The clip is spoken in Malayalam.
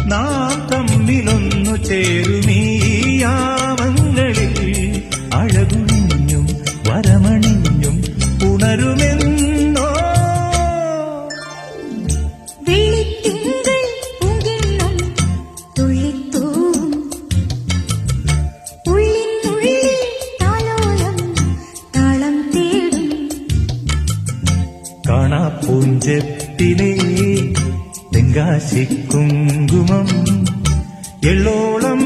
നാം തമ്മിലൊന്നു ചേരുമീയാമങ്ങളിൽ അഴകുഞ്ഞും വരമണിഞ്ഞും ഉണരുമെന്നോ. കാണാപ്പൂഞ്ചത്തിലെ തെങ്കാശിക്കുങ്കുമം എള്ളോളം